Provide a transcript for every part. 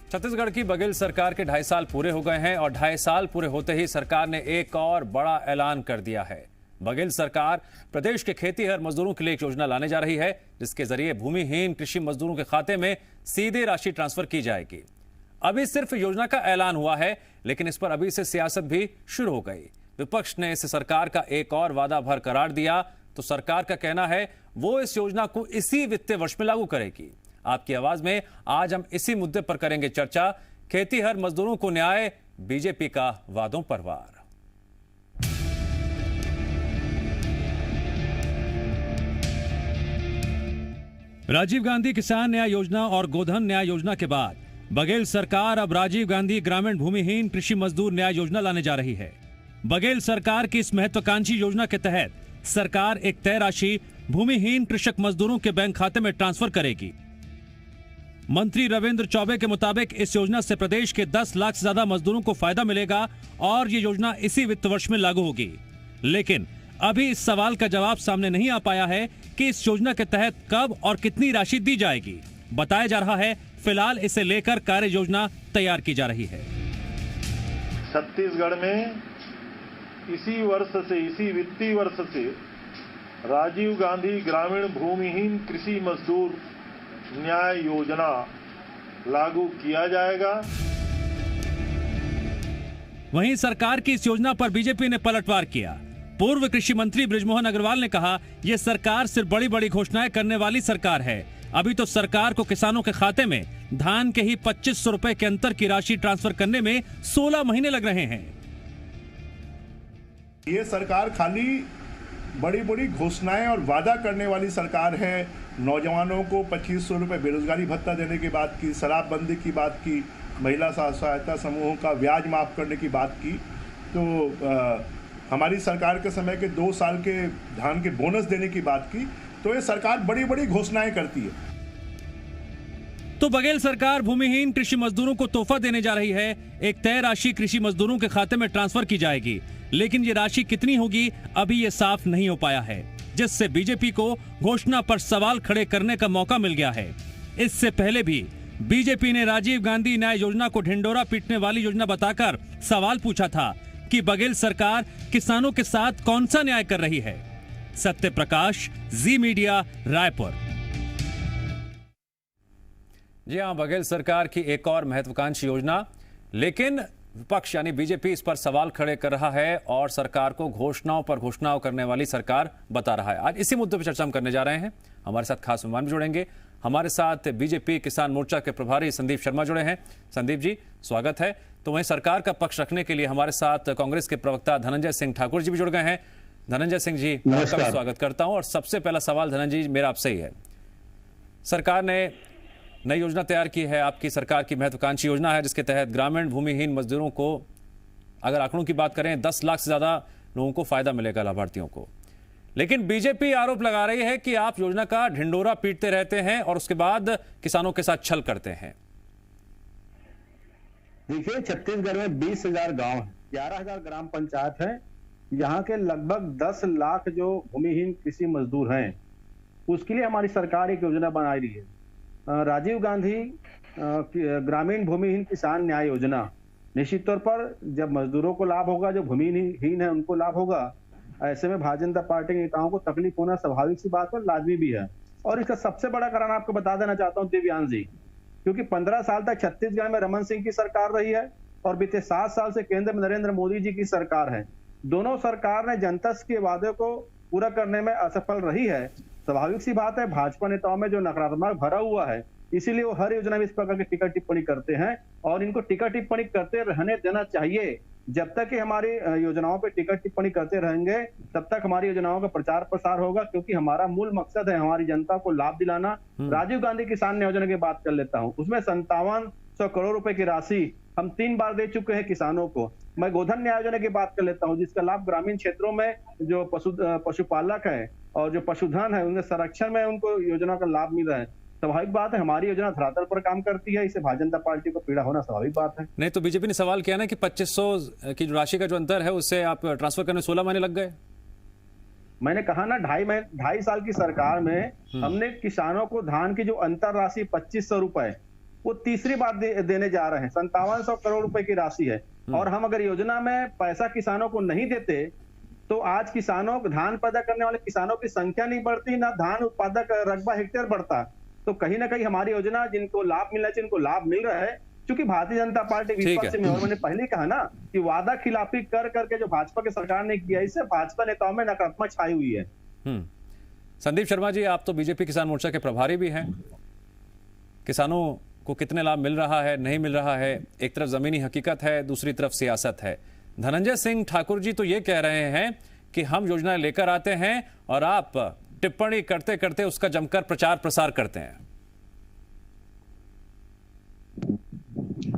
छत्तीसगढ़ की बघेल सरकार के 2.5 साल पूरे हो गए हैं और 2.5 साल पूरे होते ही सरकार ने एक और बड़ा ऐलान कर दिया है। बघेल सरकार प्रदेश के खेतीहर मजदूरों के लिए एक योजना लाने जा रही है, जिसके जरिए भूमिहीन कृषि मजदूरों के खाते में सीधे राशि ट्रांसफर की जाएगी। अभी सिर्फ योजना का ऐलान हुआ है, लेकिन इस पर अभी से सियासत भी शुरू हो गई। विपक्ष ने इस सरकार का एक और वादा भर करार दिया, तो सरकार का कहना है वो इस योजना को इसी वित्तीय वर्ष में लागू करेगी। आपकी आवाज में आज हम इसी मुद्दे पर करेंगे चर्चा। खेतीहर मजदूरों को न्याय, बीजेपी का वादों पर वार। राजीव गांधी किसान न्याय योजना और गोधन न्याय योजना के बाद बघेल सरकार अब राजीव गांधी ग्रामीण भूमिहीन कृषि मजदूर न्याय योजना लाने जा रही है। बघेल सरकार की इस महत्वाकांक्षी योजना के तहत सरकार एक तय राशि भूमिहीन कृषक मजदूरों के बैंक खाते में ट्रांसफर करेगी। मंत्री रविंद्र चौबे के मुताबिक इस योजना से प्रदेश के 10 लाख से ज्यादा मजदूरों को फायदा मिलेगा और ये योजना इसी वित्त वर्ष में लागू होगी। लेकिन अभी इस सवाल का जवाब सामने नहीं आ पाया है कि इस योजना के तहत कब और कितनी राशि दी जाएगी। बताया जा रहा है फिलहाल इसे लेकर कार्य योजना तैयार की जा रही है। छत्तीसगढ़ में इसी वर्ष से, इसी वित्तीय वर्ष से राजीव गांधी ग्रामीण भूमिहीन कृषि मजदूर न्याय योजना लागू किया जाएगा। वहीं सरकार की इस योजना पर बीजेपी ने पलटवार किया। पूर्व कृषि मंत्री बृजमोहन अग्रवाल ने कहा, यह सरकार सिर्फ बड़ी बड़ी घोषणाएं करने वाली सरकार है। अभी तो सरकार को किसानों के खाते में धान के ही 2500 रुपए के अंतर की राशि ट्रांसफर करने में 16 महीने लग रहे हैं। ये सरकार खाली बड़ी बड़ी घोषणाएं और वादा करने वाली सरकार है। नौजवानों को 2500 रुपये बेरोजगारी भत्ता देने की बात की, शराबबंदी की बात की, महिला सहायता समूहों का ब्याज माफ करने की बात की। तो हमारी सरकार के समय के 2 साल के धान के बोनस देने की बात की। तो ये सरकार बड़ी बड़ी घोषणाएं करती है। तो बघेल सरकार भूमिहीन कृषि मजदूरों को तोहफा देने जा रही है। एक तय राशि कृषि मजदूरों के खाते में ट्रांसफर की जाएगी, लेकिन ये राशि कितनी होगी अभी ये साफ नहीं हो पाया है, जिससे बीजेपी को घोषणा पर सवाल खड़े करने का मौका मिल गया है। इससे पहले भी बीजेपी ने राजीव गांधी न्याय योजना को ढिंडोरा पीटने वाली योजना बताकर सवाल पूछा था कि बघेल सरकार किसानों के साथ कौन सा न्याय कर रही है। सत्य प्रकाश, जी मीडिया, रायपुर। जी हां, बघेल सरकार की एक और महत्वाकांक्षी योजना, लेकिन विपक्ष यानी बीजेपी इस पर सवाल खड़े कर रहा है और सरकार को घोषणाओं पर घोषणाओं करने वाली सरकार बता रहा है। आज इसी मुद्दे पर चर्चा हम करने जा रहे हैं। हमारे साथ खास मेहमान भी जुड़ेंगे। हमारे साथ बीजेपी किसान मोर्चा के प्रभारी संदीप शर्मा जुड़े हैं। संदीप जी, स्वागत है। तो वहीं सरकार का पक्ष रखने के लिए हमारे साथ कांग्रेस के प्रवक्ता धनंजय सिंह ठाकुर जी भी जुड़ गए हैं। धनंजय सिंह जी, आपका भी स्वागत करता हूं। और सबसे पहला सवाल धनंजय जी मेरा आपसे ही है। सरकार ने नई योजना तैयार की है, आपकी सरकार की महत्वाकांक्षी योजना है, जिसके तहत ग्रामीण भूमिहीन मजदूरों को, अगर आंकड़ों की बात करें, 10 लाख से ज्यादा लोगों को फायदा मिलेगा, लाभार्थियों को। लेकिन बीजेपी आरोप लगा रही है कि आप योजना का ढिंडोरा पीटते रहते हैं और उसके बाद किसानों के साथ छल करते हैं। देखिए, छत्तीसगढ़ में 20,000 गांव है, 11,000 ग्राम पंचायत है। यहाँ के लगभग 10 लाख जो भूमिहीन कृषि मजदूर हैं, उसके लिए हमारी सरकार एक योजना बना रही है, राजीव गांधी ग्रामीण भूमिहीन किसान न्याय योजना। निश्चित तौर पर जब मजदूरों को लाभ होगा, जो भूमिहीन है उनको लाभ होगा। ऐसे में भारतीय जनता पार्टी के नेताओं को तकलीफ होना स्वाभाविक सी बात है, लाजमी भी है। और इसका सबसे बड़ा कारण आपको बता देना चाहता हूँ दिव्यांश जी, क्योंकि 15 साल तक छत्तीसगढ़ में रमन सिंह की सरकार रही है और बीते 7 साल से केंद्र में नरेंद्र मोदी जी की सरकार है। दोनों सरकार ने जनता के वादे को पूरा करने में असफल रही है। स्वाभाविक सी बात है, भाजपा नेताओं में जो नकारात्मक भरा हुआ है, इसीलिए वो हर योजना में इस प्रकार की टीका टिप्पणी करते हैं और इनको टीका टिप्पणी करते रहने देना चाहिए। जब तक कि हमारी योजनाओं पे टीका टिप्पणी करते रहेंगे, तब तक हमारी योजनाओं का प्रचार प्रसार होगा, क्योंकि हमारा मूल मकसद है हमारी जनता को लाभ दिलाना। राजीव गांधी किसान योजना की बात कर लेता हूँ, उसमें 5700 करोड़ रुपए की राशि हम 3 बार दे चुके हैं किसानों को। मैं गोधन न्याय योजना की बात कर लेता हूँ, जिसका लाभ ग्रामीण क्षेत्रों में जो पशुपालक है और जो पशुधन है, उनके संरक्षण में उनको योजना का लाभ मिल रहा है। स्वाभाविक बात है, हमारी योजना धरातल पर काम करती है, इससे भारतीय जनता पार्टी को पीड़ा होना स्वाभाविक बात है। नहीं तो बीजेपी ने सवाल किया ना कि 2500 की जो राशि का जो अंतर है, उससे आप ट्रांसफर करने 16 महीने लग गए। मैंने कहा ना, 2.5 साल की सरकार में हमने किसानों को धान की जो अंतर राशि 2500 रुपए, वो तीसरी बार देने जा रहे हैं। 5700 करोड़ रुपए की राशि है, और हम अगर योजना में पैसा किसानों को नहीं देते तो आज किसानों को, धान पैदा करने वाले किसानों की संख्या नहीं बढ़ती, ना धान उत्पादक रकबा हेक्टेयर बढ़ता। तो कहीं ना कहीं हमारी योजना जिनको लाभ मिलना चाहिए उनको लाभ मिल रहा है। क्योंकि भारतीय जनता पार्टी विपक्ष में, और मैंने पहले कहा ना कि वादा खिलाफी कर करके जो भाजपा की सरकार ने किया, इससे भाजपा नेताओं में नकारात्मक छाई हुई है। संदीप शर्मा जी, आप तो बीजेपी किसान मोर्चा के प्रभारी भी हैं। किसानों को कितने लाभ मिल रहा है, नहीं मिल रहा है, एक तरफ जमीनी हकीकत है, दूसरी तरफ सियासत है। धनंजय सिंह ठाकुर जी तो ये कह रहे हैं कि हम योजनाएं लेकर आते हैं और आप टिप्पणी करते करते उसका जमकर प्रचार प्रसार करते हैं।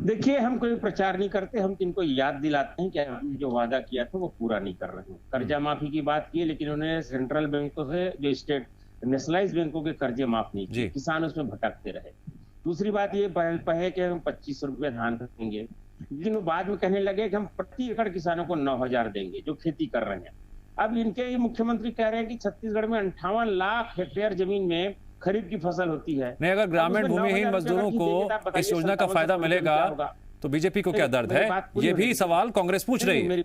देखिए, हम कोई प्रचार नहीं करते, हम इनको याद दिलाते हैं कि हमने जो वादा किया था वो पूरा नहीं कर रहे हैं। कर्जा माफी की बात की, लेकिन उन्होंने सेंट्रल बैंकों से जो स्टेट नेशनलाइज बैंकों के कर्जे माफ नहीं किए, किसान उसमें भटकते रहे। दूसरी बात ये पहले कि हम 2500 रुपये धान देंगे, लेकिन वो बाद में कहने लगे कि हम प्रति एकड़ किसानों को 9000 देंगे जो खेती कर रहे हैं। अब इनके मुख्यमंत्री कह रहे हैं कि छत्तीसगढ़ में 58 लाख हेक्टेयर जमीन में खरीफ की फसल होती है। नहीं, अगर ग्रामीण भूमिहीन मजदूरों को इस योजना का फायदा मिलेगा तो बीजेपी को क्या दर्द है? ये भी सवाल कांग्रेस पूछ रही है।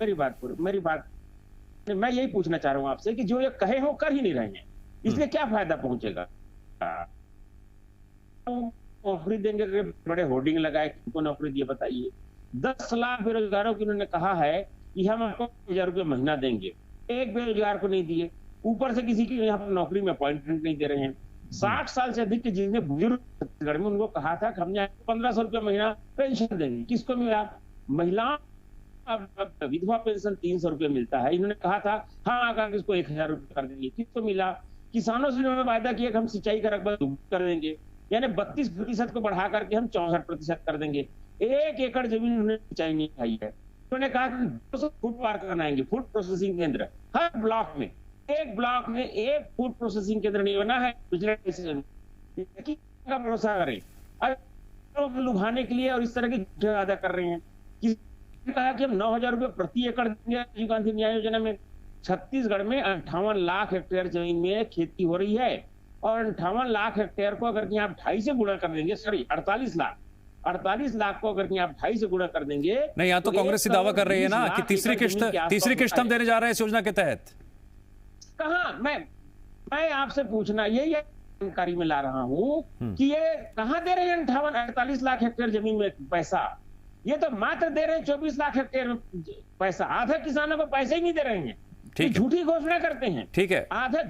मेरी बात मैं यही पूछना चाह रहा हूँ आपसे कि जो ये कहे हो कर ही नहीं रहे हैं, इसलिए क्या फायदा पहुंचेगा? नौकरी देंगे, बड़े होर्डिंग लगाए, किनको नौकरी दिए बताइए? 10 लाख बेरोजगारों की उन्होंने कहा है कि हम आपको 1000 रुपये महीना देंगे, एक बेरोजगार को नहीं दिए। ऊपर से किसी की यहाँ पर नौकरी में अपॉइंटमेंट नहीं दे रहे हैं। 60 साल से अधिक के जितने बुजुर्ग छत्तीसगढ़ में, उनको कहा था कि हमने आपको 1500 रुपये महीना पेंशन देंगे। किसको मिला? महिलाओं विधवा पेंशन 300 रुपये मिलता है, इन्होंने कहा था हाँ अगर इसको 1000 रुपये कर देंगे। किसको मिला? किसानों से उन्होंने वायदा किया कि हम सिंचाई का रकबा दुगना कर देंगे, यानी 32% को बढ़ा करके हम 64% कर देंगे। 1 एकड़ जमीन उन्होंने सिंचाई नहीं खाई है। उन्होंने कहा कि 200 फूड पार्क बनाएंगे, फूड प्रोसेसिंग केंद्र हर ब्लॉक में। एक ब्लॉक में एक फूड प्रोसेसिंग केंद्र नहीं बना है पिछले का भरोसा करें अब लुभाने के लिए, और इस तरह की वादा कर रहे हैं। किसी कहा कि हम 9000 रुपये प्रति एकड़ देंगे राजीव गांधी न्याय योजना में। छत्तीसगढ़ में 58 लाख हेक्टेयर जमीन में खेती हो रही है, और 58 लाख हेक्टेयर को अगर आप 2.5 से गुणा कर देंगे, सॉरी 48 लाख को अगर आप 2.5 से गुणा कर देंगे। नहीं, यहाँ तो कांग्रेस दावा कर रही है ना कि तीसरी किस्त हम देने जा रहे हैं इस योजना के तहत। कहाँ? मैं आपसे पूछना यही जानकारी में ला रहा हूँ कि ये कहाँ दे रहे हैं 48 लाख हेक्टेयर जमीन में पैसा? ये तो मात्र दे रहे हैं 24 लाख हेक्टेयर पैसा। आधा किसानों को पैसे ही नहीं दे रहे हैं, ठीक है, झूठी घोषणा करते हैं। ठीक है,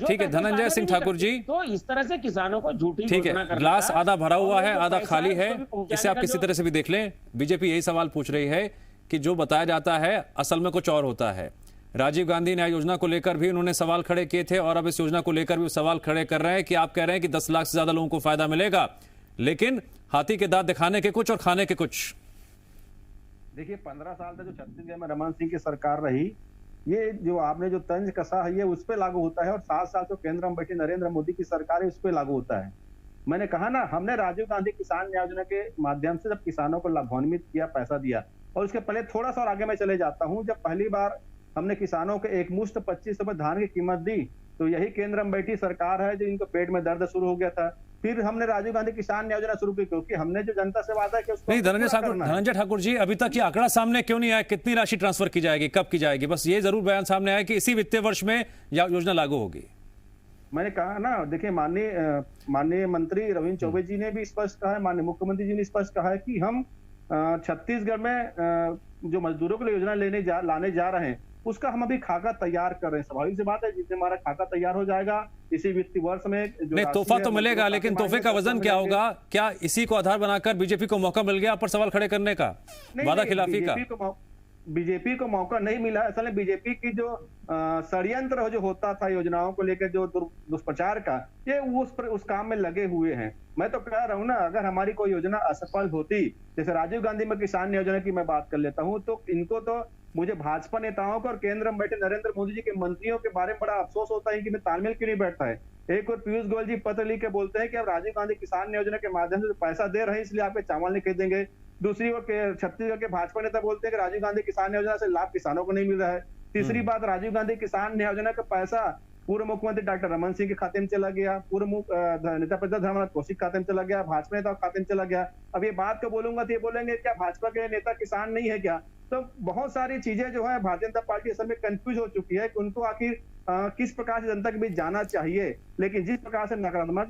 ठीक है धनंजय सिंह ठाकुर जी, तो इस तरह से किसानों को झूठी ठीक है। ग्लास आधा भरा हुआ है, आधा खाली है, इसे आप किसी तरह से भी देख लें। बीजेपी यही सवाल पूछ रही है कि जो बताया जाता है असल में कुछ और होता है। राजीव गांधी न्याय योजना को लेकर भी उन्होंने सवाल खड़े किए थे, और अब इस योजना को लेकर भी सवाल खड़े कर रहे हैं कि आप कह रहे हैं कि 10 लाख से ज्यादा लोगों को फायदा मिलेगा, लेकिन हाथी के दांत दिखाने के कुछ और खाने के कुछ। देखिए, 15 साल तक जो छत्तीसगढ़ में रमन सिंह की सरकार रही, ये जो आपने जो तंज कसा है ये उस पर लागू होता है, और 7 साल जो केंद्र में बैठी नरेंद्र मोदी की सरकार है उस पर लागू होता है। मैंने कहा ना, हमने राजीव गांधी किसान न्याय योजना के माध्यम से जब किसानों को लाभान्वित किया, पैसा दिया, और उसके पहले थोड़ा सा और आगे मैं चले जाता हूँ, जब पहली बार हमने किसानों के एक मुश्त 25 रुपए धान की कीमत दी, तो यही केंद्र में बैठी सरकार है जो इनको पेट में दर्द शुरू हो गया था। फिर हमने राजीव गांधी किसान न्याय योजना शुरू की, क्योंकि हमने जो जनता से वादा किया उसको नहीं। धनंजय ठाकुर जी, अभी तक ये आंकड़ा सामने क्यों नहीं आया? कितनी राशि ट्रांसफर की जाएगी, कब की जाएगी? बस ये जरूर बयान सामने आया कि इसी वित्तीय वर्ष में योजना लागू होगी। मैंने कहा ना, देखिए माननीय मंत्री रविंद्र चौबे जी ने भी स्पष्ट कहा है, माननीय मुख्यमंत्री जी ने स्पष्ट कहा है कि हम छत्तीसगढ़ में जो मजदूरों के लिए योजना लाने जा रहे हैं उसका हम अभी खाका तैयार कर रहे हैं। स्वाभाविक सी बात है, जिससे हमारा खाका तैयार हो जाएगा इसी वित्तीय वर्ष में जो नहीं, तोहफा तो मिलेगा, लेकिन तोहफे का वजन क्या होगा? क्या इसी को आधार बनाकर बीजेपी को मौका मिल गया पर सवाल खड़े करने का, वादा खिलाफी का? बीजेपी को मौका नहीं मिला। असल में बीजेपी की जो षड्यंत्र जो होता था योजनाओं को लेकर, जो दुष्प्रचार का, ये उस काम में लगे हुए हैं। मैं तो कह रहा हूँ ना, अगर हमारी कोई योजना असफल होती, जैसे राजीव गांधी में किसान योजना की मैं बात कर लेता हूँ, तो इनको तो मुझे भाजपा नेताओं को और केंद्र में बैठे नरेंद्र मोदी जी के मंत्रियों के बारे में बड़ा अफसोस होता है कि मैं तालमेल क्यों नहीं बैठता है। एक और पीयूष गोयल जी पत्र लिख के बोलते हैं कि अब राजीव गांधी किसान योजना के माध्यम से पैसा दे रहे हैं इसलिए आपके चावल नहीं खरीदेंगे। दूसरी ओर छत्तीसगढ़ के भाजपा नेता बोलते हैं कि राजीव गांधी किसान योजना से लाभ किसानों को नहीं मिल रहा है। तीसरी बात, राजीव गांधी किसान योजना का पैसा पूर्व मुख्यमंत्री डॉक्टर रमन सिंह के खाते में चला गया, पूर्व नेता प्रतिपक्ष धर्मनाथ कौशिक खाते में चला गया, भाजपा नेता खाते में चला गया। अब ये बात को बोलूंगा तो ये बोलेंगे क्या भाजपा के नेता किसान नहीं है क्या? तो बहुत सारी चीजें जो है भारतीय जनता पार्टी असल में कंफ्यूज हो चुकी है कि उनको आखिर किस प्रकार से जनता के बीच जाना चाहिए। लेकिन जिस प्रकार से नकारात्मक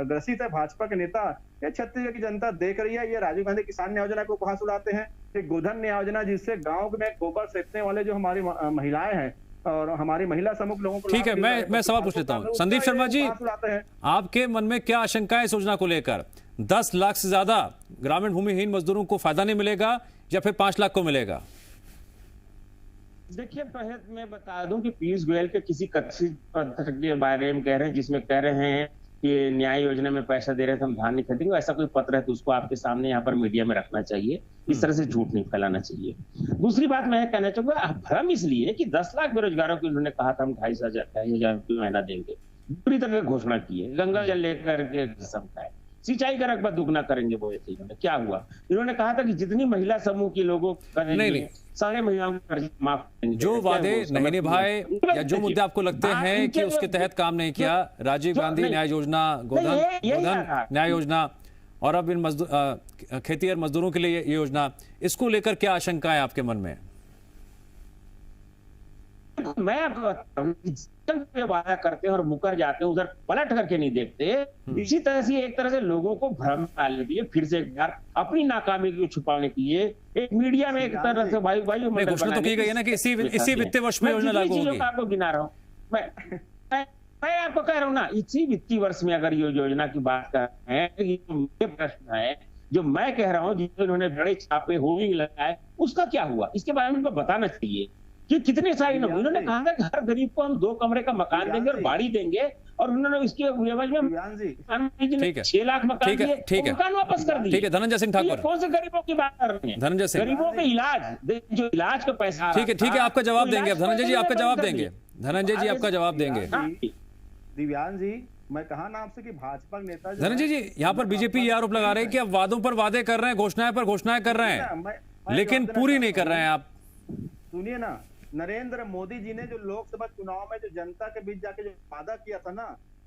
ग्रसित है भाजपा के नेता, ये छत्तीसगढ़ की जनता देख रही है। ये राजीव गांधी किसान न्याय योजना को कहां सुनाते हैं, ये गोधन न्याय योजना जिससे गाँव में गोबर सेकने वाले जो हमारी महिलाएं हैं और हमारी महिला समूह लोगों को। ठीक है, मैं सवाल पूछ लेता हूं। संदीप शर्मा जी, आपके मन में क्या आशंका है इस योजना को लेकर? 10 लाख से ज्यादा ग्रामीण भूमिहीन मजदूरों को फायदा नहीं मिलेगा या फिर 5 लाख को मिलेगा? देखिए, पहले मैं बता दूं कि पीयूष गोयल के किसी कथित पत्र के बारे में कह रहे हैं जिसमें कह रहे हैं कि न्याय योजना में पैसा दे रहे थे हम धान नहीं खरीदेंगे। ऐसा कोई पत्र है तो उसको आपके सामने यहाँ पर मीडिया में रखना चाहिए। इस तरह से झूठ नहीं फैलाना चाहिए। दूसरी बात मैं कहना चाहूंगा, भ्रम इसलिए कि 10 लाख बेरोजगारों को उन्होंने कहा था हम 2,500 महीना देंगे, पूरी तरह घोषणा की है। गंगा जल लेकर के समझाए, सिंचाई का रकबा दुगना करेंगे बोले थे इन्होंने। क्या हुआ? इन्होंने कहा था कि जितनी महिला समूह के लोगों नहीं, सारे महिलाओं को कर्ज माफ करेंगे। जो वादे नहीं निभाए या जो मुद्दे आपको लगते हैं कि उसके तहत काम नहीं किया, राजीव गांधी न्याय योजना, गोधन न्याय योजना और अब इन मजदूर खेती और मजदूरों के लिए ये योजना, इसको लेकर क्या आशंका है आपके मन में? मैं आपको बताऊं, वादा करते हैं और मुकर जाते हैं, उधर पलट करके नहीं देखते। इसी तरह से एक तरह से लोगों को भ्रम डालने के लिए फिर से एक बार अपनी नाकामी को छुपाने के लिए एक मीडिया में एक तरह से वायु घोषणा तो की गई है ना कि इसी वित्तीय वर्ष में योजना लागू होगी। आपको गिना रहा हूँ मैं आपको कह रहा हूँ ना, इसी वित्तीय वर्ष में अगर ये योजना की बात कर रहे हैं, ये प्रश्न है जो मैं कह रहा हूँ, जिसमें उन्होंने बड़े छापे होर्डिंग लगाए, उसका क्या हुआ? इसके बारे में उनको बताना चाहिए कि कितने सारे लोग। उन्होंने कहा था कि हर गरीब को हम 2 कमरे का मकान देंगे और बाड़ी देंगे, और उन्होंने इसके एवज में 6 लाख मकान दिए, मकान वापस कर दिए। ठीक है, धनंजय सिंह ठाकुर, कौन से गरीबों की बात कर रहे हैं? धनंजय सिंह, गरीबों के इलाज, जो इलाज का पैसा। ठीक है, आपका जवाब देंगे अब। धनंजय जी आपका जवाब देंगे, धनंजय जी आपका जवाब देंगे। दिव्यांग जी, मैं कहा ना आपसे कि भाजपा नेता धनंजय जी, यहाँ पर बीजेपी ये आरोप लगा रहे हैं कि अब वादों पर वादे कर रहे हैं, घोषणाएं पर घोषणाएं कर रहे हैं, लेकिन पूरी नहीं कर रहे हैं। आप सुनिए ना, नरेंद्र मोदी जी ने जो लोकसभा चुनाव में जो जनता के बीच जाके जो वादा किया था ना,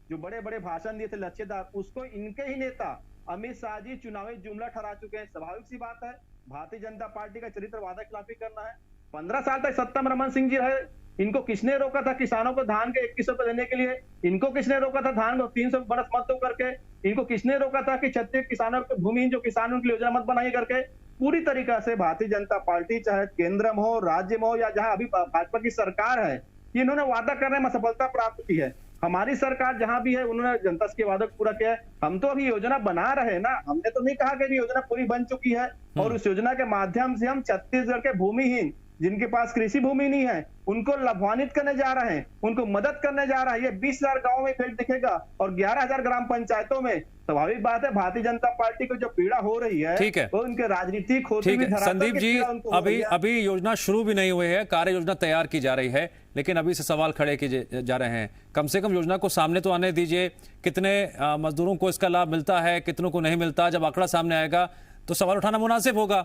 जो बड़े बड़े भाषण दिए थे लच्छेदार, उसको इनके ही नेता अमित शाह जी चुनावी जुमला ठहरा चुके हैं। स्वाभाविक सी बात है, भारतीय जनता पार्टी का चरित्र वादा खिलाफी करना है। 15 साल तक सत्ता में रमन सिंह जी रहे, इनको किसने रोका था किसानों को धान के 2100 रुपए देने के लिए? इनको किसने रोका था धान को 300 बरस मत दो करके? इनको किसने रोका था कि छत्तीसगढ़ किसानों को भूमिहीन जो किसान उनकी योजना मत बनाई करके? पूरी तरीका से भारतीय जनता पार्टी चाहे केंद्र में हो, राज्य में हो, या जहां अभी भाजपा की सरकार है, इन्होंने वादा करने में सफलता प्राप्त की है। हमारी सरकार जहां भी है उन्होंने जनता के वादे पूरा किया है। हम तो अभी योजना बना रहे हैं ना, हमने तो नहीं कहा कि योजना पूरी बन चुकी है। और उस योजना के माध्यम से हम छत्तीसगढ़ के भूमिहीन जिनके पास कृषि भूमि नहीं है उनको लाभान्वित करने जा रहे हैं, उनको मदद करने जा रहा है। ये 20,000 गाँव में इफेक्ट दिखेगा और 11,000 ग्राम पंचायतों में। स्वाभाविक बात है, भारतीय जनता पार्टी को जो पीड़ा हो रही है, ठीक है, वो उनके राजनीतिक होती हुई धरातल संदीप की जी, पीड़ा अभी योजना शुरू भी नहीं हुई है, कार्य योजना तैयार की जा रही है, लेकिन अभी से सवाल खड़े किए जा रहे हैं। कम से कम योजना को सामने तो आने दीजिए। कितने मजदूरों को इसका लाभ मिलता है, कितनों को नहीं मिलता, जब आंकड़ा सामने आएगा तो सवाल उठाना मुनासिब होगा।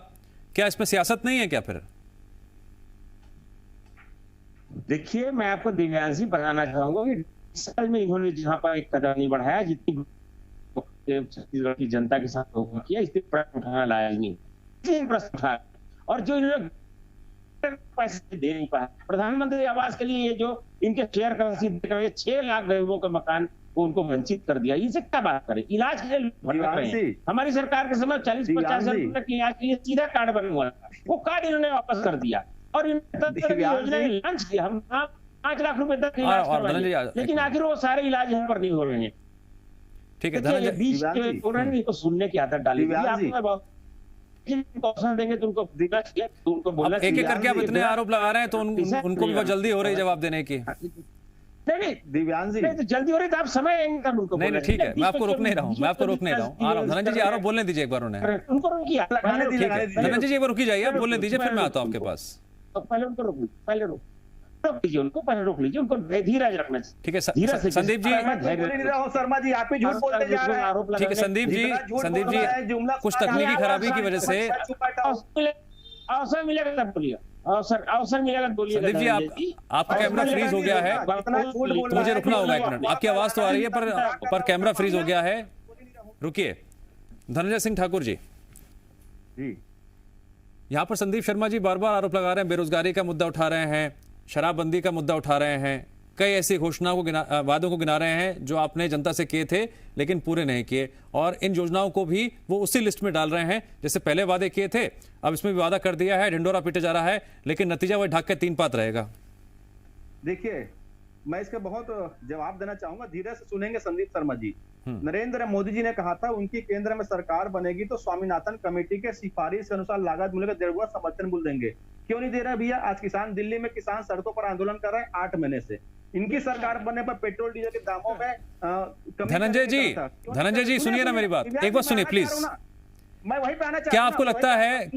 क्या इसमें सियासत नहीं है क्या फिर? देखिए, मैं आपको दिव्यांशी बताना चाहूंगा कि साल में इन्होंने जहां पर एक कदम नहीं बढ़ाया, जितनी छत्तीसगढ़ की जनता के साथ धोखा किया, इस पर प्रश्न उठाना लायक नहीं। प्रश्न उठा, और जो इन्होंने पैसे दे नहीं पाया, प्रधानमंत्री आवास के लिए ये जो इनके शेयर का रसीद 6 लाख गरीबों के मकान को उनको वंचित कर दिया, इसे क्या बात करें? इलाज के लिए भटक रहे हैं। हमारी सरकार के समय 40-50 हजार रुपए के इलाज के लिए सीधा कार्ड बना हुआ था, वो कार्ड इन्होंने वापस कर दिया और योजना लॉन्च किया। हम 5 लाख रुपए तक इलाज करवाएंगे, लेकिन आखिर वो सारे इलाज यहाँ पर नहीं हो रहे हैं। ठीक है, धनंजय सुनने की आदत डाली देंगे तो उनको बोला एक एक करके आप इतने आरोप लगा रहे हैं तो उनको भी बहुत जल्दी हो रही जवाब देने की। नहीं दिव्यांग जी, तो जल्दी हो रही तो आप समय उनको नहीं, ठीक है, मैं आपको रोक नहीं रहा हूँ, मैं आपको रोक नहीं रहा हूँ। आ रहा हूँ धनंजय जी, आरोप बोलने दीजिए एक बार उन्हें। उनको रोकिए धनंजय जी, एक बार रुकी जाइए, आप बोलने दीजिए, फिर मैं आता हूँ आपके पास। पहले उनको रोक लीजिए, उनको पहले रोक लीजिए, उनको धीरज रखना चाहिए। ठीक है संदीप जी, शर्मा जी आप ही झूठ बोलते जा रहे हैं। ठीक है संदीप जी, कुछ तकनीकी खराबी की वजह से अवसर मिलेगा तब बोलिए। अवसर मिलेगा तो बोलिएगा। संदीप जी, आपका कैमरा फ्रीज हो गया है, तो मुझे रुकना होगा 1 मिनट। आपकी आवाज तो आ रही है पर कैमरा फ्रीज हो गया है, रुकिए। धनंजय सिंह ठाकुर जी, यहां पर संदीप शर्मा जी बार बार आरोप लगा रहे हैं, बेरोजगारी का मुद्दा उठा रहे हैं, शराबबंदी का मुद्दा उठा रहे हैं, कई ऐसी घोषणाओं को वादों को गिना रहे हैं जो आपने जनता से किए थे लेकिन पूरे नहीं किए, और इन योजनाओं को भी वो उसी लिस्ट में डाल रहे हैं जैसे पहले वादे किए थे। अब इसमें भी वादा कर दिया है, ढिंडोरा पीटे जा रहा है, लेकिन नतीजा वही ढाक के 3 पात रहेगा। देखिए, मैं इसका बहुत जवाब देना चाहूंगा, धीरे से सुनेंगे संदीप शर्मा जी। नरेंद्र मोदी जी ने कहा था उनकी केंद्र में सरकार बनेगी तो स्वामीनाथन कमेटी के सिफारिश के अनुसार लागत मूल्य का 1.5 गुना समर्थन मूल्य देंगे। क्यों नहीं दे रहे भैया? आज किसान दिल्ली में किसान सड़कों पर आंदोलन कर रहे हैं 8 महीने से। इनकी सरकार बनने पर पेट्रोल डीजल के दामों में धनंजय जी सुनिए ना मेरी बात, एक बात सुनिए प्लीज। मैं वही पे आना चाहता हूं। क्या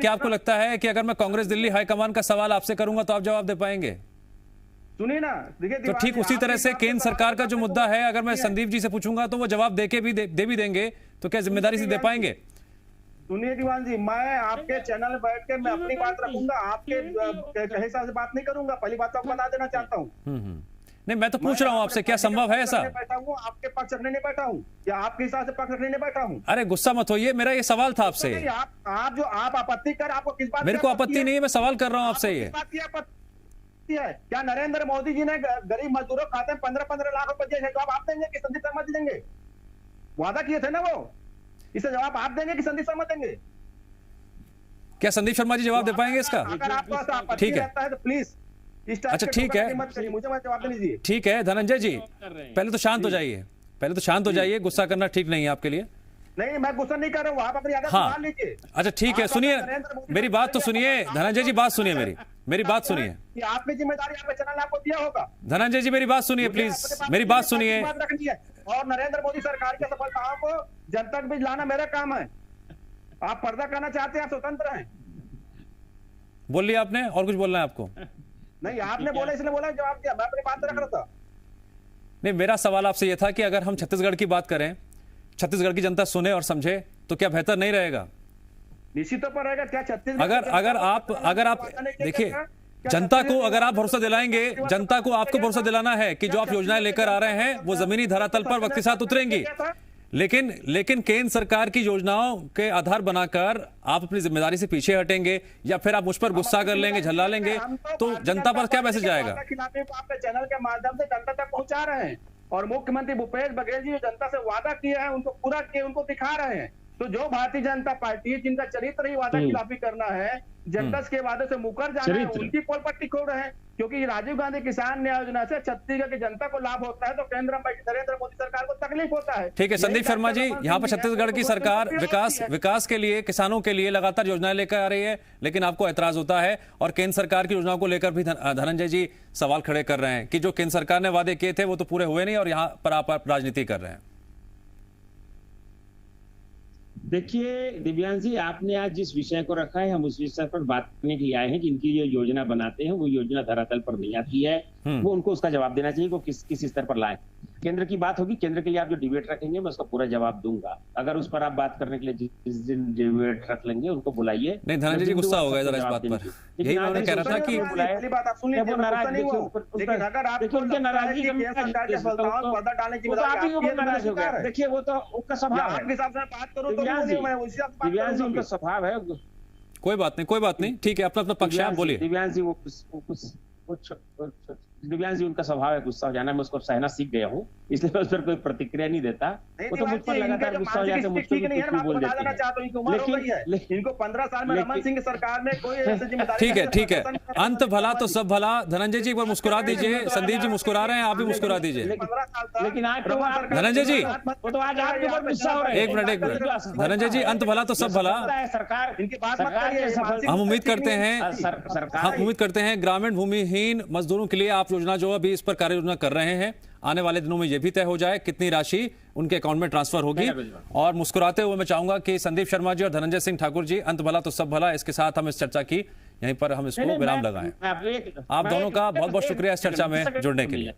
आपको लगता है कि अगर मैं कांग्रेस दिल्ली हाईकमान का सवाल आपसे करूंगा तो आप जवाब दे पाएंगे? सुनिए ना, देखिए तो ठीक उसी तरह से केंद्र सरकार का जो मुद्दा है, अगर मैं संदीप जी से पूछूंगा तो वो जवाब देके भी दे भी देंगे, तो क्या जिम्मेदारी से दे पाएंगे? सुनिए दीवान जी, मैं आपके चैनल में बैठ के मैं अपनी बात रखूंगा, आपके हिसाब से बात नहीं करूंगा। पहली बात तो आपको बता देना चाहता हूँ। नहीं, मैं तो पूछ रहा हूँ आपसे, क्या संभव है ऐसा? बैठा हूँ आपके पक्ष रखने नहीं बैठा हूँ, या आपके हिसाब से पक्ष रखने नहीं बैठा हूँ। अरे गुस्सा मत होइए, मेरा ये सवाल था आपसे। आप आपत्ति कर, आपको किस बात? मेरे को आपत्ति नहीं है, मैं सवाल कर रहा हूँ आपसे। ये है क्या नरेंद्र मोदी जी ने गरीब मजदूरों खाते में 15-15 लाख रुपए दिए? जवाब आप देंगे कि संदीप शर्मा जी देंगे? वादा किए थे ना वो, इसे जवाब आप देंगे कि संदीप शर्मा देंगे? क्या संदीप शर्मा जी जवाब दे पाएंगे इसका? अगर आपको ठीक है तो प्लीज। अच्छा ठीक है, मुझे मत जवाब दीजिए। ठीक है धनंजय जी, पहले तो शांत हो जाइए, गुस्सा करना ठीक नहीं है आपके लिए। नहीं, मैं गुस्सा नहीं कर रहा हूँ, आप अपनी आदत संभाल लीजिए। अच्छा ठीक है, सुनिए मेरी बात तो सुनिए धनंजय जी, बात सुनिए मेरी बात सुनिए। आपकी जिम्मेदारी आपके चैनल आपको दिया होगा। धनंजय जी मेरी बात सुनिए प्लीज, मेरी बात सुनिए। और नरेंद्र मोदी सरकार की सफलताओं को जनता के बीच लाना मेरा काम है। आप पर्दा करना चाहते हैं, आप स्वतंत्र हैं। बोल लिया आपने, और कुछ बोलना है आपको? नहीं, आपने बोला इसलिए बोला, जवाब दिया, मैं अपनी बात रख रहा था। नहीं, मेरा सवाल आपसे यह था कि अगर हम छत्तीसगढ़ की बात करें, छत्तीसगढ़ की जनता सुने और समझे तो क्या बेहतर नहीं रहेगा? निश्चित तौर पर रहेगा। क्या छत्तीसगढ़ अगर आप देखिए, जनता को अगर आप भरोसा दिलाएंगे, जनता को आपको भरोसा दिलाना है कि जो आप योजनाएं लेकर आ रहे हैं वो जमीनी धरातल पर वक्त के साथ उतरेंगी, लेकिन केंद्र सरकार की योजनाओं के आधार बनाकर आप अपनी जिम्मेदारी से पीछे हटेंगे या फिर आप मुझ पर गुस्सा कर लेंगे, झल्ला लेंगे, तो जनता पर क्या मैसेज जाएगा? आपके चैनल के माध्यम से जनता तक पहुंचा रहे हैं, और मुख्यमंत्री भूपेश बघेल जी जो जनता से वादा किए हैं उनको पूरा किए, उनको दिखा रहे हैं। तो जो भारतीय जनता पार्टी है जिनका चरित्र ही वादा खिलाफी करना है, जनता के वादे से मुकर जाना है, उनकी पोल पट्टी खोल रहे हैं। क्योंकि राजीव गांधी किसान न्याय योजना से छत्तीसगढ़ की जनता को लाभ होता है, तो केंद्र में नरेंद्र मोदी सरकार को तकलीफ होता है। ठीक है संदीप शर्मा जी, यहाँ पर छत्तीसगढ़ की सरकार विकास के लिए, किसानों के लिए लगातार योजनाएं लेकर आ रही है, लेकिन आपको ऐतराज होता है, और केंद्र सरकार की योजनाओं को लेकर भी धनंजय जी सवाल खड़े कर रहे हैं कि जो केंद्र सरकार ने वादे किए थे वो तो पूरे हुए नहीं, और यहाँ पर आप राजनीति कर रहे हैं। देखिए दिव्यांश जी, आपने आज जिस विषय को रखा है, हम उस विषय पर बात करने के लिए आए हैं कि इनकी जो योजना बनाते हैं वो योजना धरातल पर नहीं आती है, वो उनको उसका जवाब देना चाहिए वो किस स्तर पर लाए। केंद्र की बात होगी, केंद्र के लिए आप जो डिबेट रखेंगे मैं उसका पूरा जवाब दूंगा। अगर उस पर आप बात करने के लिए जिस दिन डिबेट रख लेंगे उनको बुलाइए। नहीं धनंजय जी गुस्सा हो गया जरा इस बात पर, यही मैं कह रहा था कि देखिए वो तो उसका स्वभाव है, दिव्यांश जी उनका स्वभाव है। कोई बात नहीं, ठीक है, अपना पक्ष है, बोलिए। दिव्यांश जी दिव्यांश जी उनका स्वभाव है गुस्सा हो जाना, मैं उसको सहना सीख गया हूँ, इसलिए मैं उस पर कोई प्रतिक्रिया नहीं देता। वो तो मुझ पर लगातार गुस्सा हो जाते, मुझको भी कुछ बोल देते हैं। इनको 15 साल में रमन सिंह सरकार ने कोई ऐसी जिम्मेदारी। ठीक है, अंत भला तो सब भला। धनंजय जी एक बार मुस्कुरा दीजिए, संदीप जी मुस्कुरा रहे हैं, आप भी मुस्कुरा दीजिए। लेकिन आज धनंजय जी तो आज आपके ऊपर गुस्सा हो रहे हैं। एक मिनट धनंजय जी, अंत भला तो सब भला। सरकार इनकी बात हम उम्मीद करते हैं ग्रामीण भूमिहीन मजदूरों के लिए आप योजना जो अभी इस पर कार्य योजना कर रहे हैं, आने वाले दिनों में यह भी तय हो जाए कितनी राशि उनके अकाउंट में ट्रांसफर होगी। और मुस्कुराते हुए मैं चाहूंगा कि संदीप शर्मा जी और धनंजय सिंह ठाकुर जी, अंत भला तो सब भला, इसके साथ हम इस चर्चा की यहीं पर हम इसको विराम लगाएं। आप दोनों का बहुत बहुत शुक्रिया इस चर्चा में जुड़ने के लिए।